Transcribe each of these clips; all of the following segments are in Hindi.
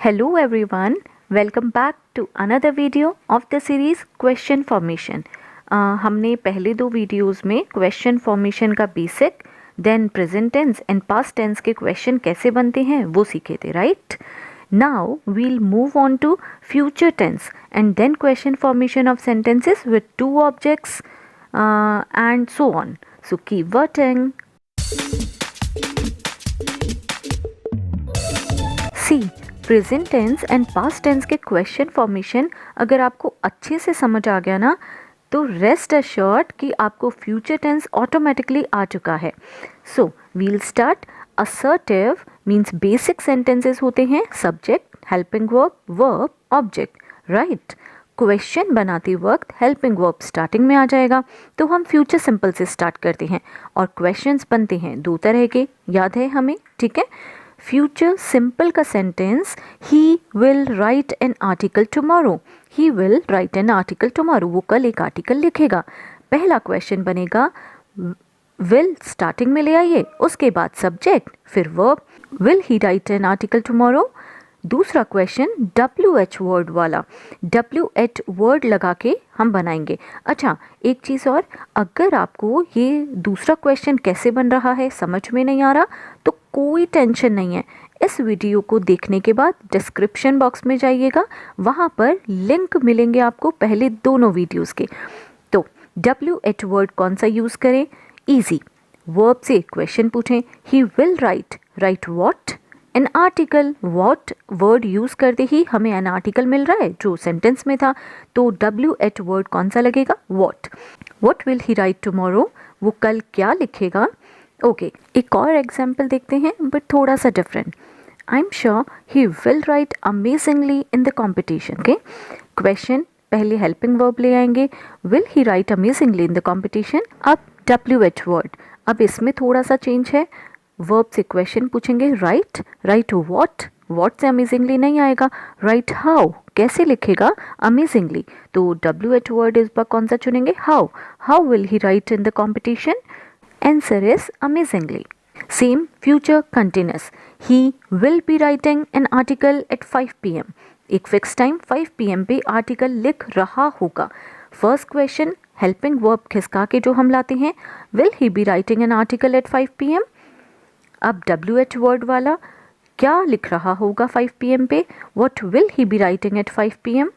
Hello everyone, welcome back to another video of the series Question Formation. हमने पहले दो वीडियोस में क्वेश्चन फॉर्मेशन का basic, then present tense and past tense के क्वेश्चन कैसे बनते हैं वो सीखे थे, right? Now we'll move on to future tense and then question formation of sentences with two objects and so on. So keep watching. See, present tense and past tense के क्वेश्चन फॉर्मेशन अगर आपको अच्छे से समझ आ गया ना, तो रेस्ट अश्योर्ड कि आपको फ्यूचर टेंस ऑटोमेटिकली आ चुका है. So we'll start. Assertive means basic sentences होते हैं subject, helping verb, verb, object, right. Question बनाते वक्त हेल्पिंग वर्ब स्टार्टिंग में आ जाएगा, तो हम फ्यूचर सिंपल से स्टार्ट करते हैं और क्वेश्चंस बनते हैं दो तरह के, याद है हमें, ठीक है. फ्यूचर सिंपल का sentence, he will write an article tomorrow. He will write an article tomorrow, वो कल एक आर्टिकल लिखेगा. पहला क्वेश्चन बनेगा विल स्टार्टिंग में ले आइए, उसके बाद सब्जेक्ट, फिर verb. Will he right an article tomorrow. दूसरा क्वेश्चन WH वर्ड वाला, WH वर्ड लगा के हम बनाएंगे. अच्छा, एक चीज़ और, अगर आपको ये दूसरा क्वेश्चन कैसे बन रहा है समझ में नहीं आ रहा तो कोई टेंशन नहीं है. इस वीडियो को देखने के बाद डिस्क्रिप्शन बॉक्स में जाइएगा, वहाँ पर लिंक मिलेंगे आपको पहले दोनों वीडियोस के. तो WH वर्ड कौन सा यूज़ करें? ईजी. वर्ब से क्वेश्चन पूछें, he will write, right what? An article. What word use करते ही हमें एन आर्टिकल मिल रहा है जो सेंटेंस में था, तो WH वर्ड कौन सा लगेगा? What. What will he right tomorrow, वो कल क्या लिखेगा? ओके, एक और एग्जाम्पल देखते हैं बट थोड़ा सा different. I am sure he will write amazingly in the competition. Okay, question पहले हेल्पिंग वर्ब ले आएंगे, will he right amazingly in the competition. अब WH वर्ड, अब इसमें थोड़ा सा चेंज है. वर्ब से क्वेश्चन पूछेंगे, राइट, राइट वॉट? वॉट से अमेजिंगली नहीं आएगा, राइट हाउ, कैसे लिखेगा अमेजिंगली, तो WH वर्ड इस बार कौन सा चुनेंगे? How. How will he write in the competition? Answer is amazingly. Same future continuous, he will be writing an article at 5 PM. एक फिक्स टाइम 5 PM पे आर्टिकल लिख रहा होगा. फर्स्ट क्वेश्चन हेल्पिंग वर्ब खिसका के जो हम लाते हैं, will he be writing an article at 5 PM. अब WH वर्ड वाला, क्या लिख रहा होगा 5 PM पे? What will he be writing at 5 PM?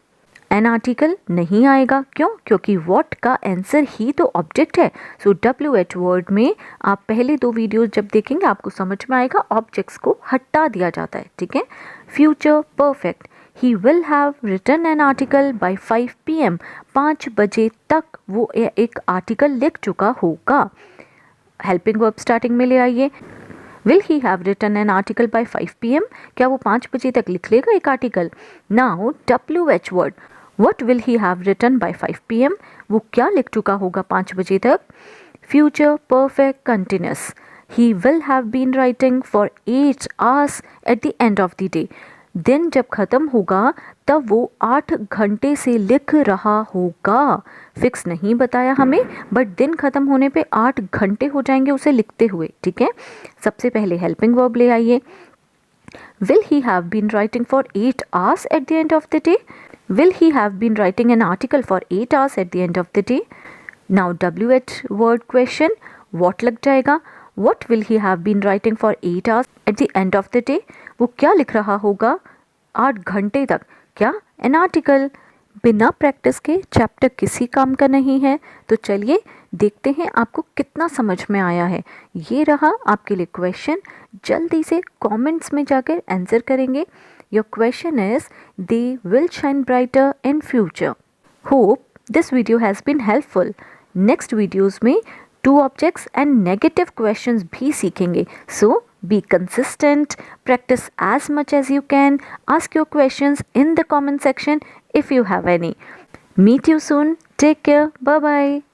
An article नहीं आएगा, क्यों? क्योंकि व्हाट का आंसर ही तो ऑब्जेक्ट है. सो WH वर्ड में आप पहले दो वीडियोस जब देखेंगे आपको समझ में आएगा, ऑब्जेक्ट्स को हटा दिया जाता है, ठीक है. Future perfect, he will have written an article by 5 PM. 5 बजे तक वो एक आर्टिकल लिख चुका होगा. हेल्पिंग वर्ब स्टार्टिंग में ले आइए, will he have written an article by 5 PM. क्या वो 5 बजे तक लिख लेगा एक article? Now WH word, what will he have written by 5 PM? वो क्या लिख चुका होगा 5 बजे तक? Future perfect continuous, he will have been writing for 8 hours at the end of the day. दिन जब ख़त्म होगा तब वो 8 घंटे से लिख रहा होगा. फिक्स नहीं बताया हमें, बट दिन ख़त्म होने पे 8 घंटे हो जाएंगे उसे लिखते हुए, ठीक है. सबसे पहले हेल्पिंग वर्ब ले आइए, will he have been writing for 8 hours at the end of the day. Will he have been writing an article for 8 hours at the end of the day. Now WH word question, what लग जाएगा. What will he have been writing for 8 hours at the end of the day? वो क्या लिख रहा होगा 8 घंटे तक? क्या? An article. बिना प्रैक्टिस के चैप्टर किसी काम का नहीं है. तो चलिए देखते हैं आपको कितना समझ में आया है. ये रहा आपके लिए क्वेश्चन, जल्दी से कमेंट्स में जाकर आंसर करेंगे. Your question is, they will shine brighter in future. Hope this video has been helpful. Next videos में 2 objects and negative questions भी सीखेंगे. So be consistent, practice as much as you can, ask your questions in the comment section if you have any. Meet you soon. Take care. Bye bye.